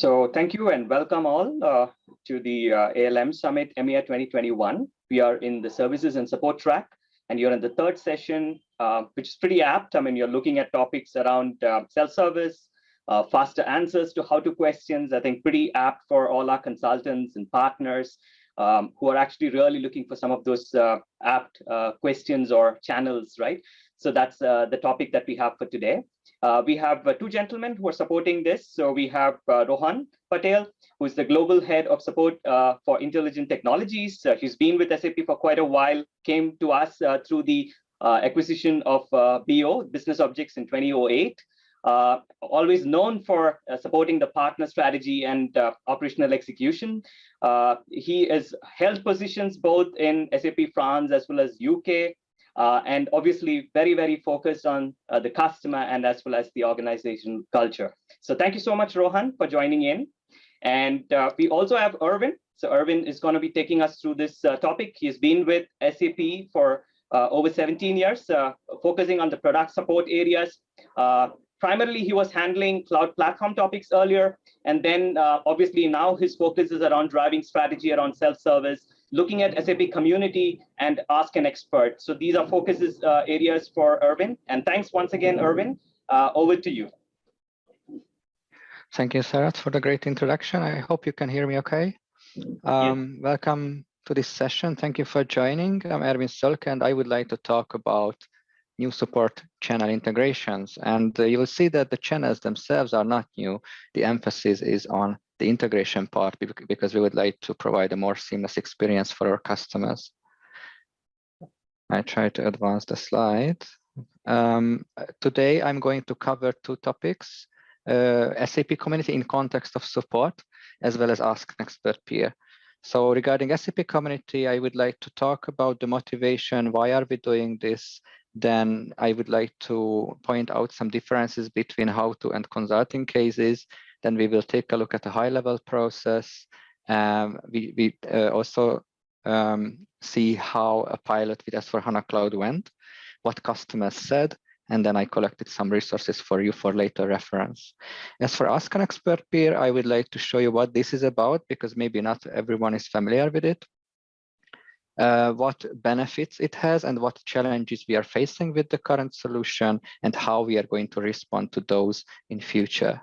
So thank you and welcome all to the ALM Summit EMEA 2021. We are in the services and support track, and you're in the third session, which is pretty apt. I mean, you're looking at topics around self-service, faster answers to how-to questions. I think pretty apt for all our consultants and partners who are actually really looking for some of those apt questions or channels, right? So that's the topic that we have for today. We have two gentlemen who are supporting this. So we have Rohan Patel, who is the Global Head of Support for Intelligent Technologies. He's been with SAP for quite a while, came to us through the acquisition of BO, Business Objects, in 2008. Always known for supporting the partner strategy and operational execution. He has held positions both in SAP France as well as UK. And obviously very, very focused on the customer and as well as the organization culture. So thank you so much, Rohan, for joining in. And we also have Erwin. So Erwin is going to be taking us through this topic. He's been with SAP for over 17 years, focusing on the product support areas. Primarily, he was handling cloud platform topics earlier. And then obviously now his focus is around driving strategy around self-service, looking at SAP Community and Ask an Expert. So these are focuses areas for Erwin. And thanks once again, Erwin. Over to you. Thank you, Sarat, for the great introduction. I hope you can hear me okay. Yes. Welcome to this session. Thank you for joining. I'm Erwin Sölke, and I would like to talk about new support channel integrations. And you will see that the channels themselves are not new. The emphasis is on the integration part because we would like to provide a more seamless experience for our customers. I try to advance the slide. Today, I'm going to cover two topics, SAP Community in context of support, as well as Ask an Expert Peer. So regarding SAP Community, I would like to talk about the motivation. Why are we doing this? Then I would like to point out some differences between how-to and consulting cases. Then we will take a look at a high-level process. We also see how a pilot with S/4HANA Cloud went, what customers said, and then I collected some resources for you for later reference. As for Ask an Expert Peer, I would like to show you what this is about, because maybe not everyone is familiar with it. What benefits it has and what challenges we are facing with the current solution and how we are going to respond to those in future.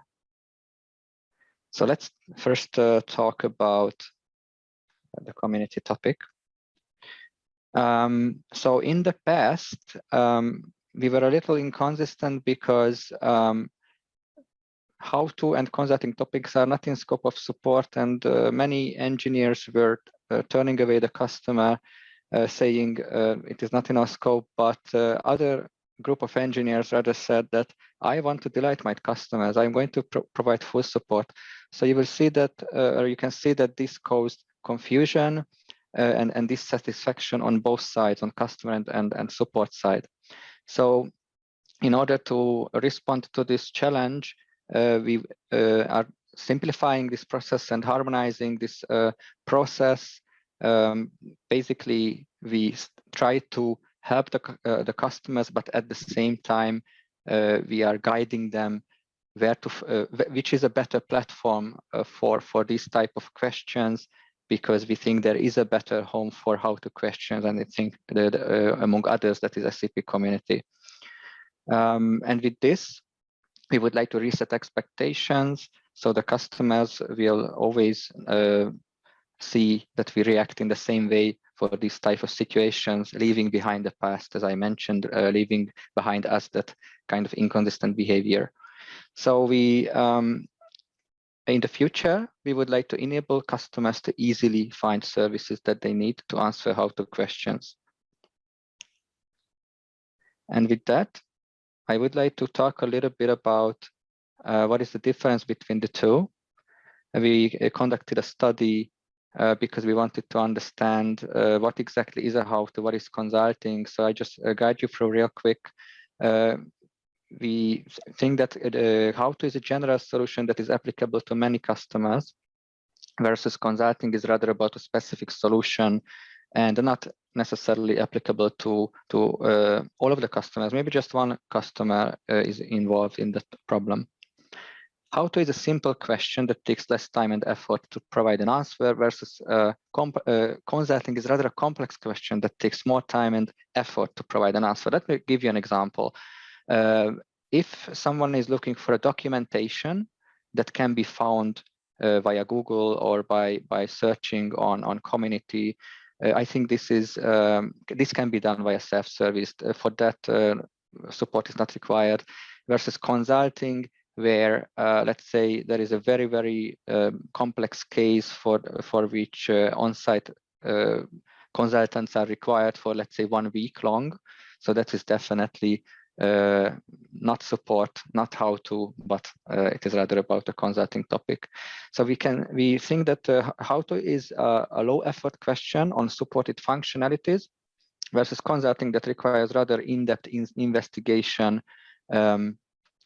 So let's first talk about the community topic. So in the past, we were a little inconsistent because how-to and consulting topics are not in scope of support, and many engineers were turning away the customer, saying it is not in our scope, but other group of engineers rather said that I want to delight my customers. I'm going to provide full support. So you will see that, or you can see that this caused confusion and dissatisfaction on both sides, on customer and support side. So in order to respond to this challenge, we are simplifying this process and harmonizing this process. Basically, we try to help the customers, but at the same time, we are guiding them where to, which is a better platform for these type of questions, because we think there is a better home for how-to questions, and I think that, among others, that is SAP Community. And with this, we would like to reset expectations, so the customers will always see that we react in the same way for these type of situations, leaving behind the past, as I mentioned, leaving behind us that kind of inconsistent behavior. So we, in the future, we would like to enable customers to easily find services that they need to answer how-to questions. And with that, I would like to talk a little bit about what is the difference between the two. We conducted a study because we wanted to understand what exactly is a how-to, what is consulting. So I just guide you through real quick. We think that how-to is a general solution that is applicable to many customers, versus consulting is rather about a specific solution and not necessarily applicable to all of the customers. Maybe just one customer is involved in the problem. How-to is a simple question that takes less time and effort to provide an answer, versus consulting is rather a complex question that takes more time and effort to provide an answer. Let me give you an example. If someone is looking for a documentation that can be found via Google or by searching on Community, I think this can be done via self-service. For that, support is not required. Versus consulting, where let's say there is a very complex case for which on-site consultants are required for, let's say, 1 week long. So that is definitely not support, not how to, but it is rather about a consulting topic. So we think that how to is a low effort question on supported functionalities, versus consulting that requires rather in-depth investigation,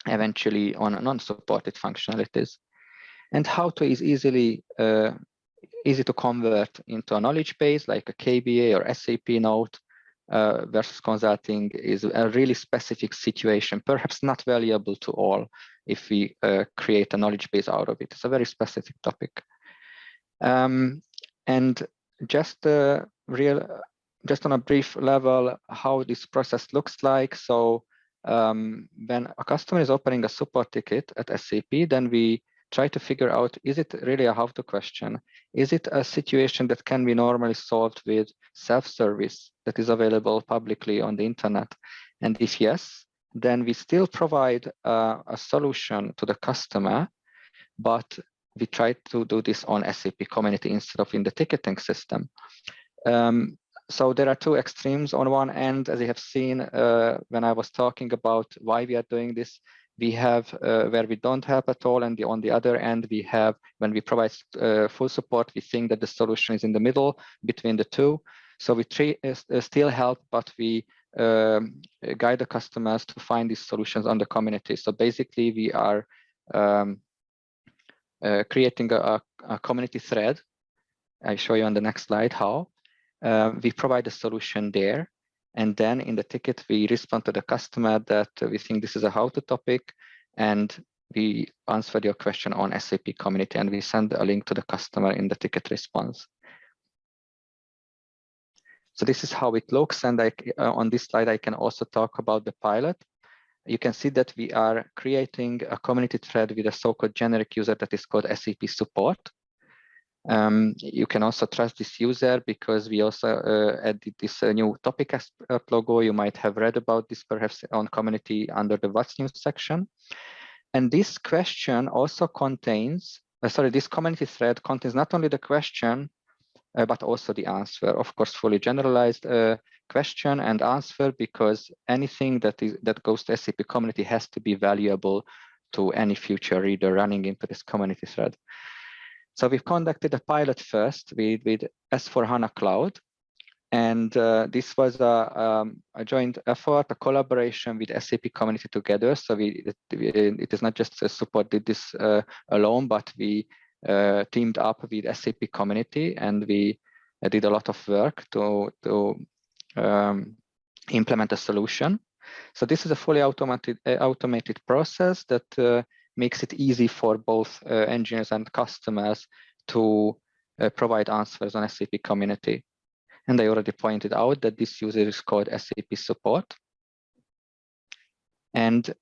eventually on non-supported functionalities. And how to is easy to convert into a knowledge base like a KBA or SAP note, versus consulting is a really specific situation, perhaps not valuable to all if we create a knowledge base out of it. It's a very specific topic. And just on a brief level, how this process looks like. So when a customer is opening a support ticket at SAP, then we try to figure out, is it really a how-to question? Is it a situation that can be normally solved with self-service that is available publicly on the internet? And if yes, then we still provide a solution to the customer, but we try to do this on SAP Community instead of in the ticketing system. So there are two extremes. On one end, as you have seen when I was talking about why we are doing this, we have where we don't help at all, and on the other end, we have when we provide full support, we think that the solution is in the middle between the two. So we still help, but we guide the customers to find these solutions on the community. So basically, we are creating a community thread. I show you on the next slide how. We provide a solution there, and then in the ticket we respond to the customer that we think this is a how-to topic, and we answer your question on SAP Community, and we send a link to the customer in the ticket response. So this is how it looks, and on this slide I can also talk about the pilot. You can see that we are creating a community thread with a so-called generic user that is called SAP Support. You can also trust this user because we also added this new topic expert logo. You might have read about this perhaps on Community under the What's New section. And this question also contains, this community thread contains not only the question, but also the answer. Of course, fully generalized question and answer, because anything that goes to SAP Community has to be valuable to any future reader running into this community thread. So we've conducted a pilot first with S/4HANA Cloud, and this was a joint effort, a collaboration with SAP Community together. So it is not just Support did this alone, but we teamed up with SAP Community, and we did a lot of work to implement a solution. So this is a fully automated process that makes it easy for both engineers and customers to provide answers on SAP Community. And I already pointed out that this user is called SAP Support. And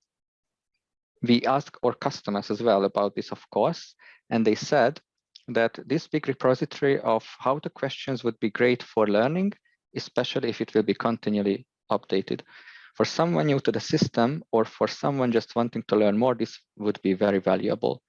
we asked our customers as well about this, of course, and they said that this big repository of how-to questions would be great for learning, especially if it will be continually updated. For someone new to the system, or for someone just wanting to learn more, this would be very valuable.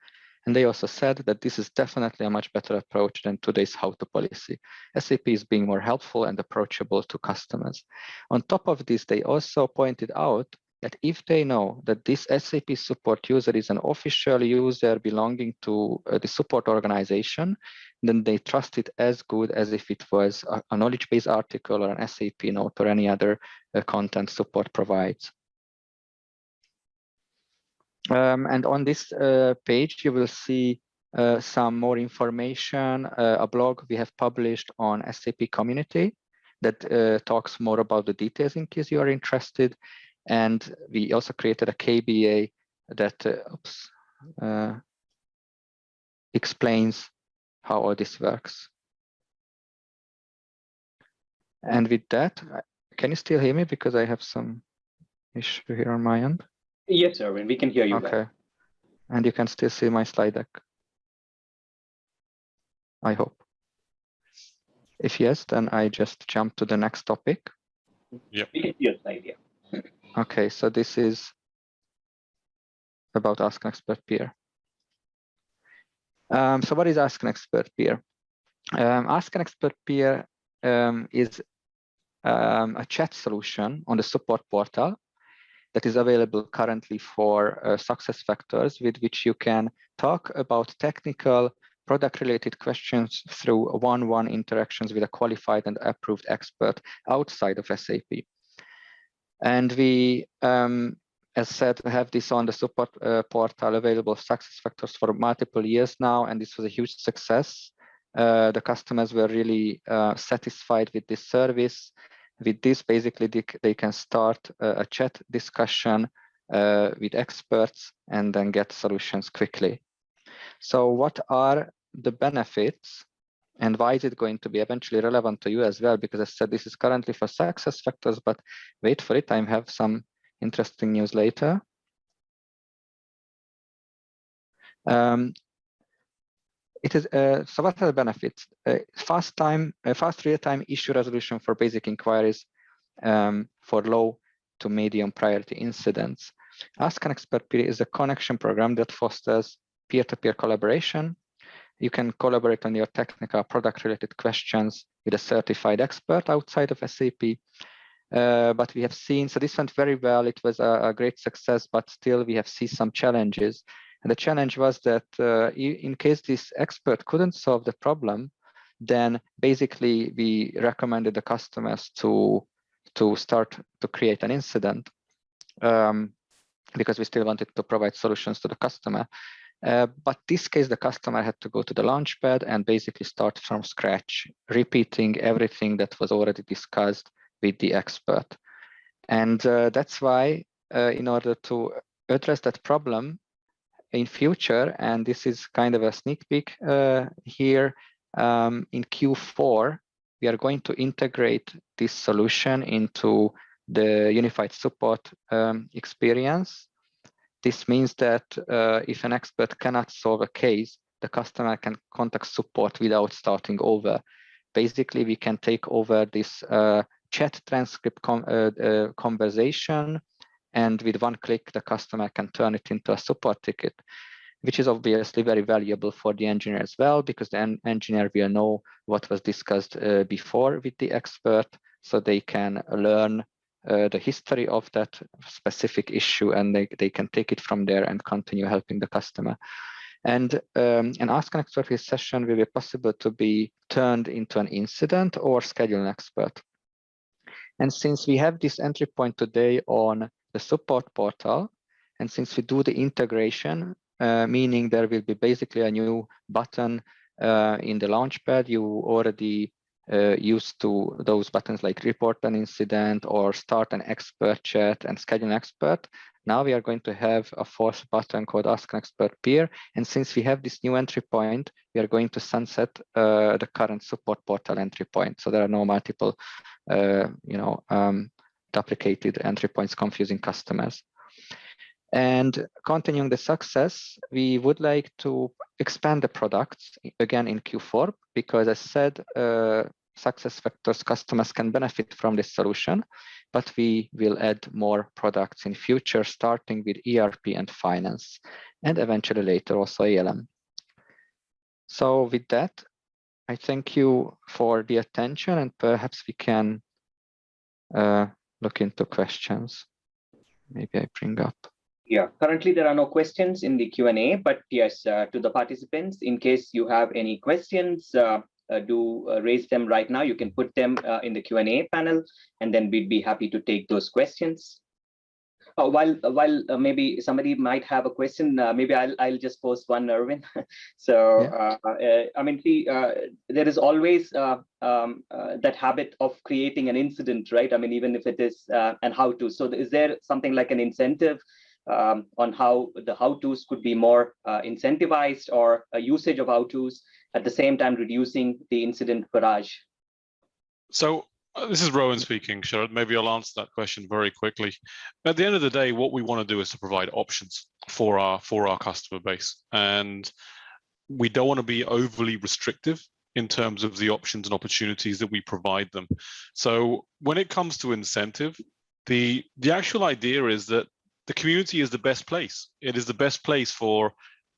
And they also said that this is definitely a much better approach than today's how-to policy. SAP is being more helpful and approachable to customers. On top of this, they also pointed out that if they know that this SAP Support user is an official user belonging to the support organization, then they trust it as good as if it was a knowledge base article or an SAP note or any other content support provides. And on this page, you will see some more information, a blog we have published on SAP Community that talks more about the details in case you are interested. And we also created a KBA that, explains how all this works. And with that, can you still hear me? Because I have some issue here on my end. Yes, Erwin, we can hear you. Okay. Well. And you can still see my slide deck, I hope. If yes, then I just jump to the next topic. Yep. We can see your slide, yeah. Okay, so this is about Ask an Expert Peer. So what is Ask an Expert Peer? Ask an Expert Peer is a chat solution on the support portal that is available currently for SuccessFactors, with which you can talk about technical product-related questions through one-on-one interactions with a qualified and approved expert outside of SAP. And we, as said, have this on the support portal available SuccessFactors for multiple years now, and this was a huge success. The customers were really satisfied with this service. With this, basically, they can start a chat discussion with experts and then get solutions quickly. So what are the benefits and why is it going to be eventually relevant to you as well? Because I said this is currently for SuccessFactors, but wait for it, I have some interesting news later. It is so what are the benefits? Fast real-time issue resolution for basic inquiries for low to medium priority incidents. Ask an Expert Peer is a connection program that fosters peer-to-peer collaboration. You can collaborate on your technical product-related questions with a certified expert outside of SAP. But we have seen, so this went very well. It was a great success, but still we have seen some challenges. And the challenge was that in case this expert couldn't solve the problem, then basically we recommended the customers to start to create an incident because we still wanted to provide solutions to the customer. But this case, the customer had to go to the launchpad and basically start from scratch, repeating everything that was already discussed with the expert. And that's why in order to address that problem in future, and this is kind of a sneak peek here, in Q4, we are going to integrate this solution into the unified support experience. This means that if an expert cannot solve a case, the customer can contact support without starting over. Basically, we can take over this chat transcript conversation, and with one click, the customer can turn it into a support ticket, which is obviously very valuable for the engineer as well, because the engineer will know what was discussed before with the expert, so they can learn the history of that specific issue, and they can take it from there and continue helping the customer. And an Ask an Expert Peer session will be possible to be turned into an incident or schedule an expert. And since we have this entry point today on the support portal, and since we do the integration, meaning there will be basically a new button in the launchpad, you already used to those buttons like report an incident or start an expert chat and schedule an expert. Now we are going to have a fourth button called Ask an Expert Peer. And since we have this new entry point, we are going to sunset the current support portal entry point. So there are no multiple, duplicated entry points confusing customers. And continuing the success, we would like to expand the products again in Q4, because as said, SuccessFactors customers can benefit from this solution, but we will add more products in future, starting with ERP and finance, and eventually later also ALM. So with that, I thank you for the attention, and perhaps we can look into questions. Maybe I bring up. Yeah, currently there are no questions in the Q&A, but yes, to the participants, in case you have any questions, do raise them right now. You can put them in the Q&A panel, and then we'd be happy to take those questions. While maybe somebody might have a question, maybe I'll just post one, Erwin. So yeah. I mean, there is always that habit of creating an incident, right? I mean, even if it is and how to. So is there something like an incentive on how the how-tos could be more incentivized, or a usage of how-tos, at the same time reducing the incident barrage? So this is Rowan speaking, Sharad. Maybe I'll answer that question very quickly. At the end of the day, what we want to do is to provide options for our customer base, and we don't want to be overly restrictive in terms of the options and opportunities that we provide them. So when it comes to incentive, the actual idea is that the community is the best place. It is the best place for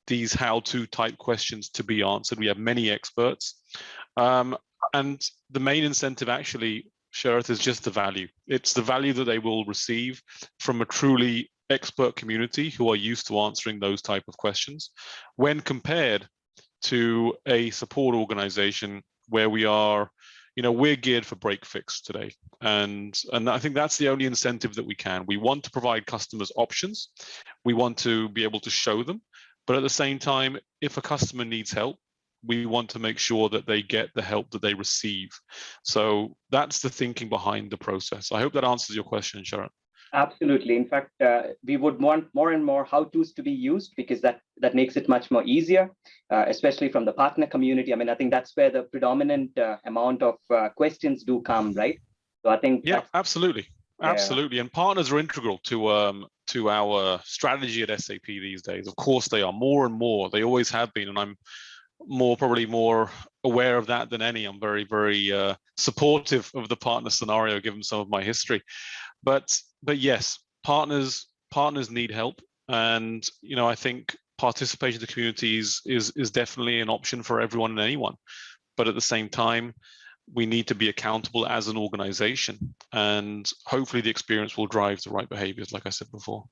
these how-to type questions to be answered. We have many experts. And the main incentive actually, Sharath, is just the value. It's the value that they will receive from a truly expert community who are used to answering those type of questions, when compared to a support organization where we are, we're geared for break fix today. And I think that's the only incentive that we can. We want to provide customers options. We want to be able to show them. But at the same time, if a customer needs help, we want to make sure that they get the help that they receive. So that's the thinking behind the process. I hope that answers your question, Sharon. Absolutely. In fact, we would want more and more how-tos to be used, because that makes it much more easier, especially from the partner community. I mean, I think that's where the predominant amount of questions do come, right? So I think absolutely. Absolutely. And partners are integral to our strategy at SAP these days. Of course, they are more and more. They always have been, and I'm probably more aware of that than any. I'm very, very supportive of the partner scenario, given some of my history. But yes, partners need help, and I think participation in the communities is definitely an option for everyone and anyone. But at the same time, we need to be accountable as an organization, and hopefully the experience will drive the right behaviors, like I said before.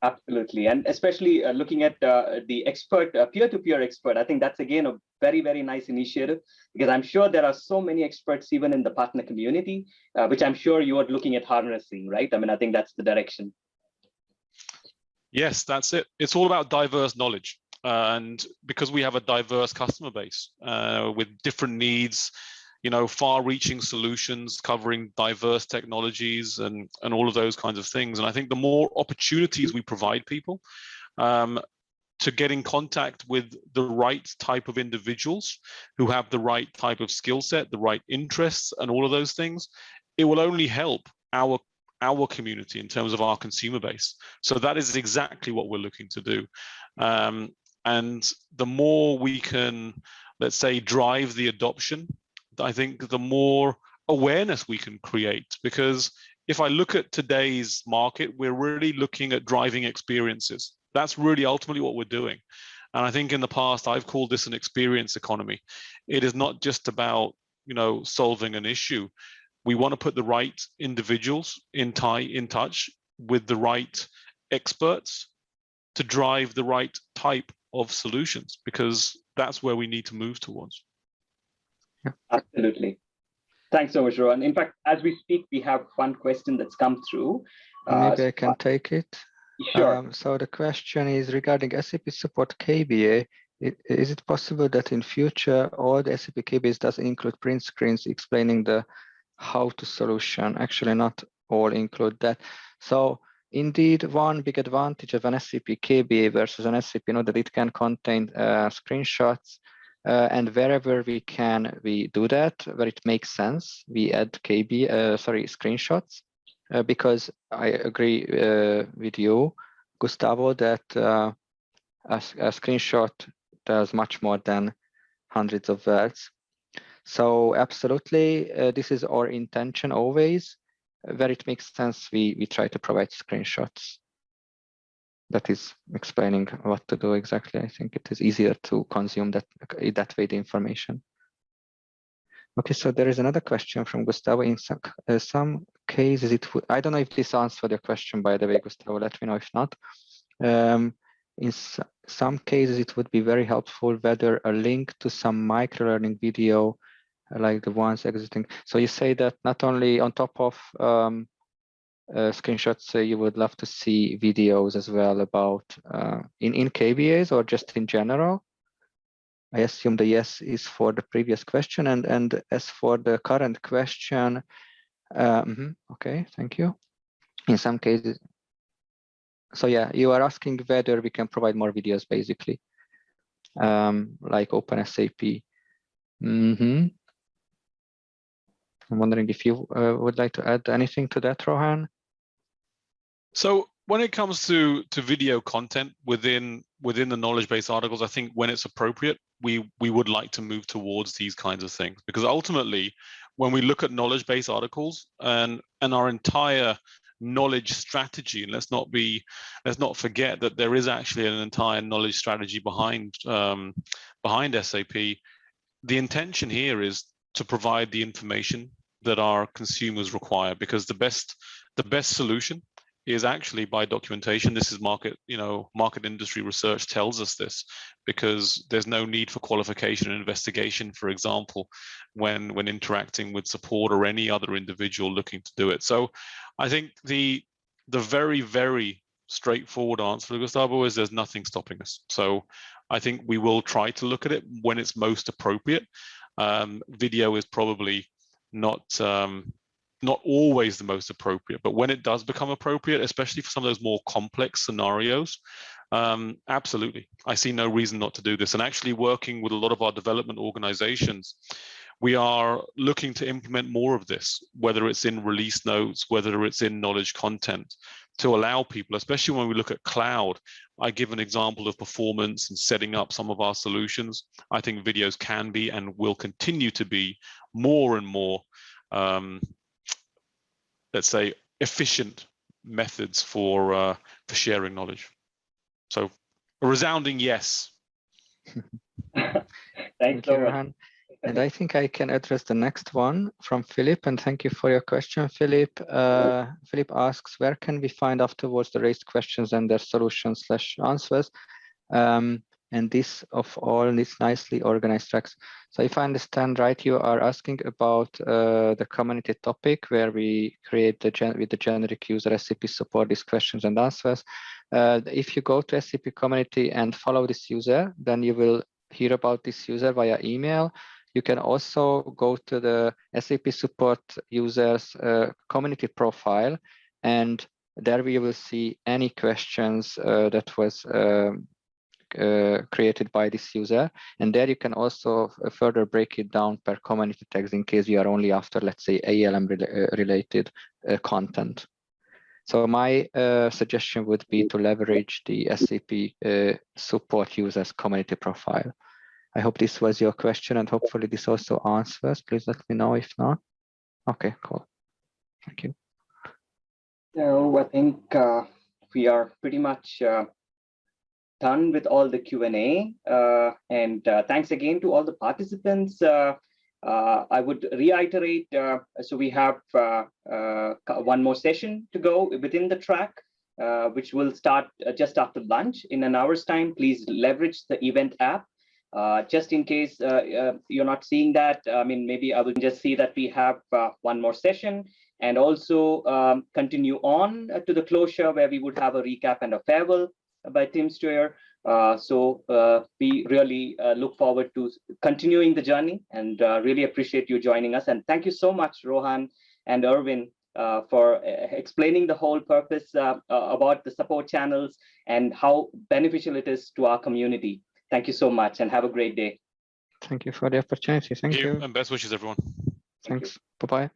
Absolutely. And especially looking at the expert, peer-to-peer expert, I think that's again a very, very nice initiative, because I'm sure there are so many experts even in the partner community, which I'm sure you are looking at harnessing, right? I mean, I think that's the direction. Yes, that's it. It's all about diverse knowledge. And because we have a diverse customer base with different needs, far-reaching solutions covering diverse technologies and all of those kinds of things. And I think the more opportunities we provide people to get in contact with the right type of individuals who have the right type of skill set, the right interests, and all of those things, it will only help our community in terms of our consumer base. So that is exactly what we're looking to do. And the more we can, let's say, drive the adoption, I think the more awareness we can create. Because if I look at today's market, we're really looking at driving experiences. That's really ultimately what we're doing. And I think in the past, I've called this an experience economy. It is not just about, solving an issue. We want to put the right individuals in touch with the right experts to drive the right type of solutions, because that's where we need to move towards. Absolutely. Thanks so much, Rowan. In fact, as we speak, we have one question that's come through. Maybe I can take it. Sure. So the question is regarding SAP Support KBA. Is it possible that in future all the SAP KBAs does include print screens explaining the how-to solution? Actually, not all include that. So indeed, one big advantage of an SAP KBA versus an SAP, that it can contain screenshots. And wherever we can, we do that. Where it makes sense, we add screenshots, because I agree with you, Gustavo, that a screenshot does much more than hundreds of words. So absolutely, this is our intention always. Where it makes sense, we try to provide screenshots. That is explaining what to do exactly. I think it is easier to consume that way the information. Okay, so there is another question from Gustavo. In some cases, it would, I don't know if this answered your question, by the way, Gustavo, let me know if not. In some cases, it would be very helpful whether a link to some micro-learning video like the ones existing. So you say that not only on top of screenshots, you would love to see videos as well about in KBAs or just in general. I assume the yes is for the previous question, and as for the current question, okay, thank you. In some cases, So yeah, you are asking whether we can provide more videos, basically, like OpenSAP. I'm wondering if you would like to add anything to that, Rohan. So when it comes to video content within the knowledge base articles, I think when it's appropriate, we would like to move towards these kinds of things, because ultimately, when we look at knowledge base articles and our entire knowledge strategy, and let's not forget that there is actually an entire knowledge strategy behind SAP. The intention here is to provide the information that our consumers require, because the best solution is actually by documentation. This is market industry research tells us this, because there's no need for qualification and investigation, for example, when interacting with support or any other individual looking to do it. So I think the very, very straightforward answer, Gustavo, is there's nothing stopping us. So I think we will try to look at it when it's most appropriate. Video is probably not always the most appropriate, but when it does become appropriate, especially for some of those more complex scenarios, absolutely. I see no reason not to do this. And actually working with a lot of our development organizations, we are looking to implement more of this, whether it's in release notes, whether it's in knowledge content, to allow people, especially when we look at cloud. I give an example of performance and setting up some of our solutions. I think videos can be and will continue to be more and more let's say, efficient methods for sharing knowledge. So a resounding yes. Thank you, Rohan. And I think I can address the next one from Philip, and thank you for your question, Philip. Philip asks, where can we find afterwards the raised questions and their solutions/answers? And this of all these nicely organized tracks. So if I understand right, you are asking about the community topic where we create with the generic user SAP Support these questions and answers. If you go to SAP Community and follow this user, then you will hear about this user via email. You can also go to the SAP Support users community profile, and there we will see any questions that was created by this user, and there you can also further break it down per community tags in case you are only after, let's say, ALM related content. So my suggestion would be to leverage the SAP Support users community profile. I hope this was your question, and hopefully this also answers. Please let me know if not. Okay, cool. Thank you. So I think we are pretty much done with all the Q&A, and thanks again to all the participants. I would reiterate, so we have one more session to go within the track, which will start just after lunch in an hour's time. Please leverage the event app. Just in case you're not seeing that, I mean, maybe I will just see that we have one more session, and also continue on to the closure where we would have a recap and a farewell by Tim Steyer. So we really look forward to continuing the journey, and really appreciate you joining us. And thank you so much, Rohan and Erwin, for explaining the whole purpose about the support channels and how beneficial it is to our community. Thank you so much, and have a great day. Thank you for the opportunity. Thank you. And best wishes, everyone. Thanks. Bye-bye.